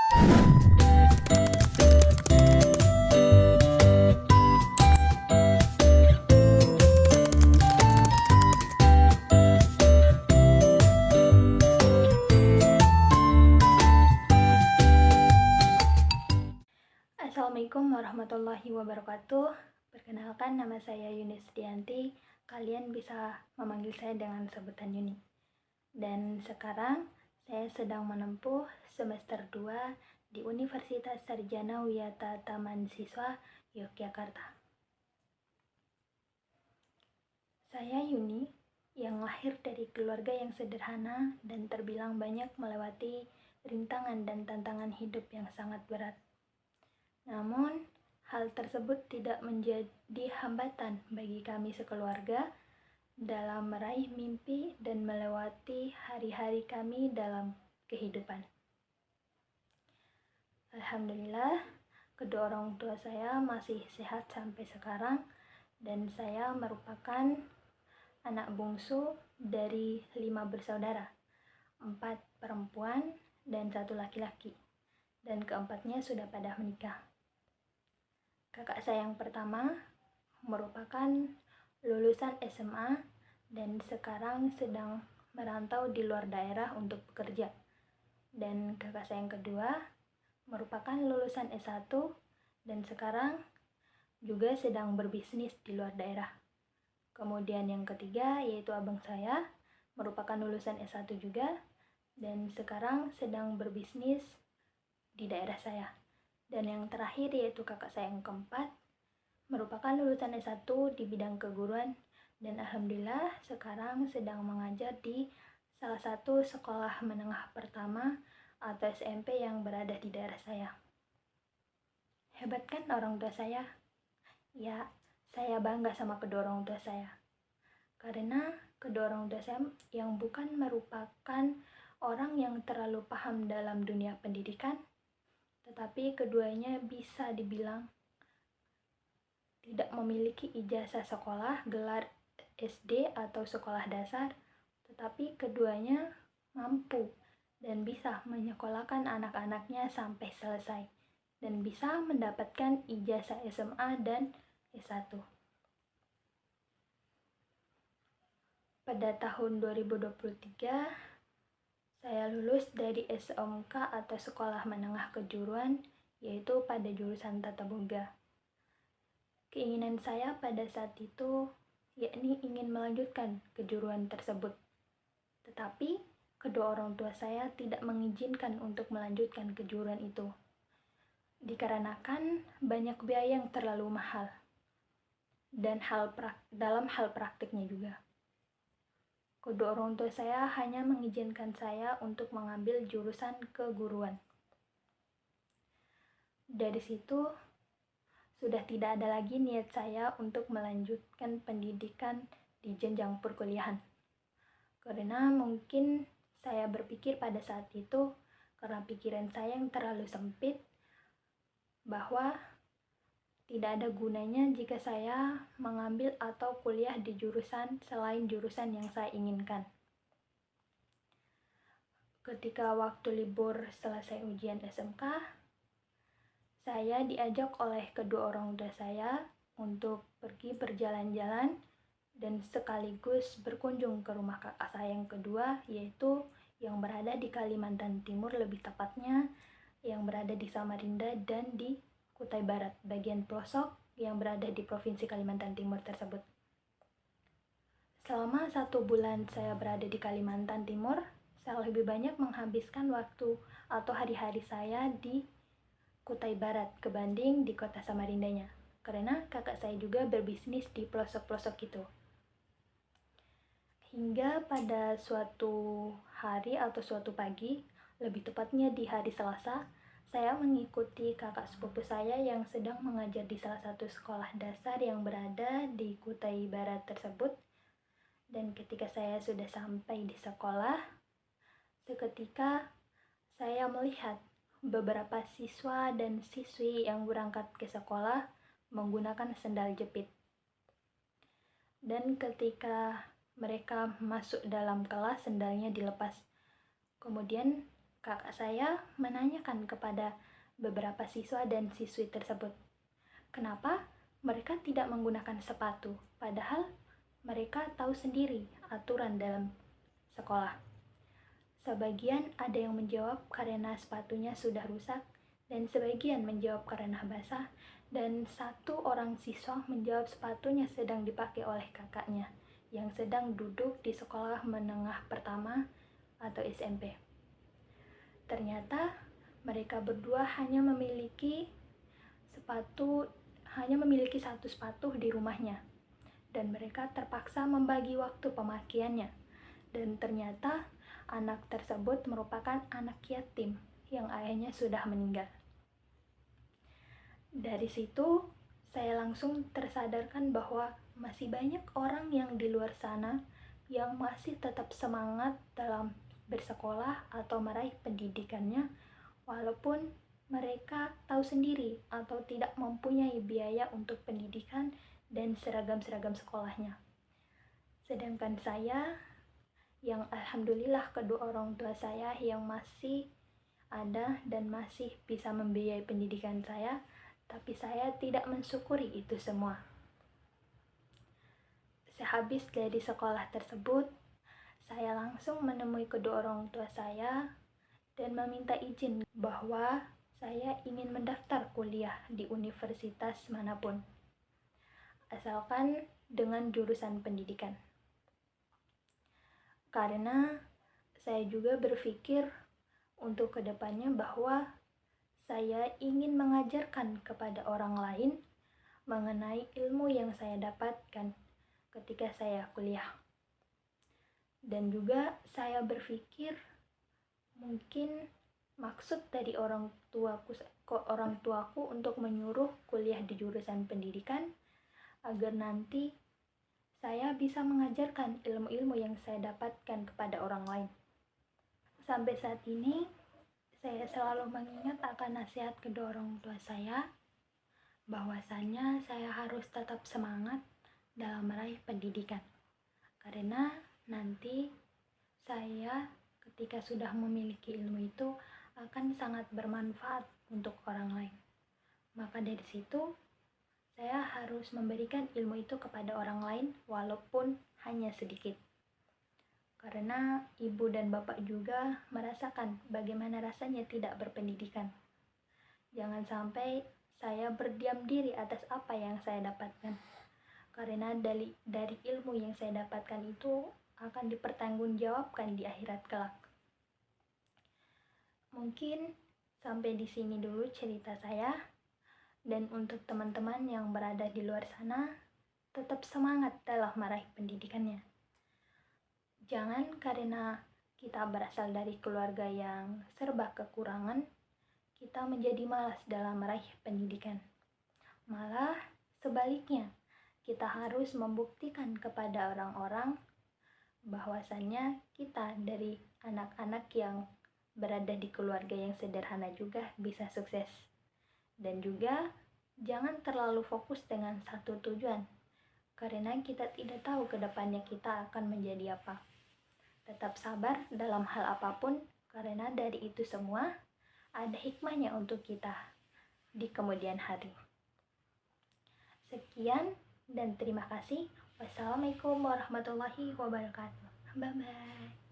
Assalamualaikum warahmatullahi wabarakatuh. Perkenalkan, nama saya Yuni Setianti. Kalian bisa memanggil saya dengan sebutan Yuni. Dan sekarang saya sedang menempuh semester 2 di Universitas Sarjana Wiyata Taman Siswa, Yogyakarta. Saya Yuni, yang lahir dari keluarga yang sederhana dan terbilang banyak melewati rintangan dan tantangan hidup yang sangat berat. Namun, hal tersebut tidak menjadi hambatan bagi kami sekeluarga dalam meraih mimpi dan melewati hari-hari kami dalam kehidupan. Alhamdulillah, kedua orang tua saya masih sehat sampai sekarang dan saya merupakan anak bungsu dari 5 bersaudara, 4 perempuan dan 1 laki-laki, dan keempatnya sudah pada menikah. Kakak saya yang pertama merupakan lulusan SMA dan sekarang sedang merantau di luar daerah untuk bekerja. Dan kakak saya yang kedua merupakan lulusan S1 dan sekarang juga sedang berbisnis di luar daerah. Kemudian yang ketiga yaitu abang saya merupakan lulusan S1 juga dan sekarang sedang berbisnis di daerah saya. Dan yang terakhir yaitu kakak saya yang keempat merupakan lulusan S1 di bidang keguruan dan alhamdulillah sekarang sedang mengajar di salah satu sekolah menengah pertama atau SMP yang berada di daerah saya. Hebat kan orang tua saya? Ya, saya bangga sama kedua orang tua saya. Karena kedua orang tua saya yang bukan merupakan orang yang terlalu paham dalam dunia pendidikan, tetapi keduanya bisa dibilang tidak memiliki ijazah sekolah, gelar SD atau sekolah dasar, tetapi keduanya mampu dan bisa menyekolahkan anak-anaknya sampai selesai dan bisa mendapatkan ijazah SMA dan S1. Pada tahun 2023, saya lulus dari SMK atau Sekolah Menengah Kejuruan, yaitu pada jurusan Tata Boga. Keinginan saya pada saat itu yakni ingin melanjutkan kejuruan tersebut. Tetapi kedua orang tua saya tidak mengizinkan untuk melanjutkan kejuruan itu. Dikarenakan banyak biaya yang terlalu mahal dan dalam hal praktiknya juga. Kedua orang tua saya hanya mengizinkan saya untuk mengambil jurusan keguruan. Dari situ, sudah tidak ada lagi niat saya untuk melanjutkan pendidikan di jenjang perkuliahan. Karena mungkin saya berpikir pada saat itu, karena pikiran saya yang terlalu sempit, bahwa tidak ada gunanya jika saya mengambil atau kuliah di jurusan selain jurusan yang saya inginkan. Ketika waktu libur selesai ujian SMK, saya diajak oleh kedua orang tua saya untuk pergi berjalan-jalan dan sekaligus berkunjung ke rumah kakak saya yang kedua, yaitu yang berada di Kalimantan Timur, lebih tepatnya yang berada di Samarinda dan di Kutai Barat, bagian pelosok yang berada di Provinsi Kalimantan Timur tersebut. Selama 1 bulan saya berada di Kalimantan Timur, saya lebih banyak menghabiskan waktu atau hari-hari saya di Kutai Barat kebanding di kota Samarindanya, karena kakak saya juga berbisnis di pelosok-pelosok itu. Hingga pada suatu hari atau suatu pagi, lebih tepatnya di hari Selasa, saya mengikuti kakak sepupu saya yang sedang mengajar di salah satu sekolah dasar yang berada di Kutai Barat tersebut. Dan ketika saya sudah sampai di sekolah, seketika saya melihat beberapa siswa dan siswi yang berangkat ke sekolah menggunakan sendal jepit. Dan ketika mereka masuk dalam kelas, sendalnya dilepas. Kemudian kakak saya menanyakan kepada beberapa siswa dan siswi tersebut, kenapa mereka tidak menggunakan sepatu, padahal mereka tahu sendiri aturan dalam sekolah. Sebagian ada yang menjawab karena sepatunya sudah rusak, dan sebagian menjawab karena basah, dan satu orang siswa menjawab sepatunya sedang dipakai oleh kakaknya yang sedang duduk di sekolah menengah pertama atau SMP. Ternyata mereka berdua hanya memiliki satu sepatu di rumahnya, dan mereka terpaksa membagi waktu pemakaiannya. Dan ternyata anak tersebut merupakan anak yatim yang ayahnya sudah meninggal. Dari situ saya langsung tersadarkan bahwa masih banyak orang yang di luar sana yang masih tetap semangat dalam bersekolah atau meraih pendidikannya, walaupun mereka tahu sendiri atau tidak mempunyai biaya untuk pendidikan dan seragam-seragam sekolahnya. Sedangkan saya, yang alhamdulillah kedua orang tua saya yang masih ada dan masih bisa membiayai pendidikan saya, tapi saya tidak mensyukuri itu semua. Sehabis dari sekolah tersebut, saya langsung menemui kedua orang tua saya dan meminta izin bahwa saya ingin mendaftar kuliah di universitas manapun, asalkan dengan jurusan pendidikan. Karena saya juga berpikir untuk kedepannya bahwa saya ingin mengajarkan kepada orang lain mengenai ilmu yang saya dapatkan ketika saya kuliah. Dan juga saya berpikir mungkin maksud dari orang tuaku untuk menyuruh kuliah di jurusan pendidikan agar nanti saya bisa mengajarkan ilmu-ilmu yang saya dapatkan kepada orang lain. Sampai saat ini saya selalu mengingat akan nasihat kedua orang tua saya, bahwasannya saya harus tetap semangat dalam meraih pendidikan. Karena nanti saya ketika sudah memiliki ilmu itu akan sangat bermanfaat untuk orang lain. Maka dari situ saya harus memberikan ilmu itu kepada orang lain walaupun hanya sedikit. Karena ibu dan bapak juga merasakan bagaimana rasanya tidak berpendidikan. Jangan sampai saya berdiam diri atas apa yang saya dapatkan. Karena dari ilmu yang saya dapatkan itu akan dipertanggungjawabkan di akhirat kelak. Mungkin sampai di sini dulu cerita saya. Dan untuk teman-teman yang berada di luar sana, tetap semangat dalam meraih pendidikannya. Jangan karena kita berasal dari keluarga yang serba kekurangan, kita menjadi malas dalam meraih pendidikan. Malah sebaliknya, kita harus membuktikan kepada orang-orang bahwasannya kita dari anak-anak yang berada di keluarga yang sederhana juga bisa sukses. Dan juga jangan terlalu fokus dengan satu tujuan, karena kita tidak tahu ke depannya kita akan menjadi apa. Tetap sabar dalam hal apapun, karena dari itu semua ada hikmahnya untuk kita di kemudian hari. Sekian dan terima kasih. Wassalamualaikum warahmatullahi wabarakatuh. Bye-bye.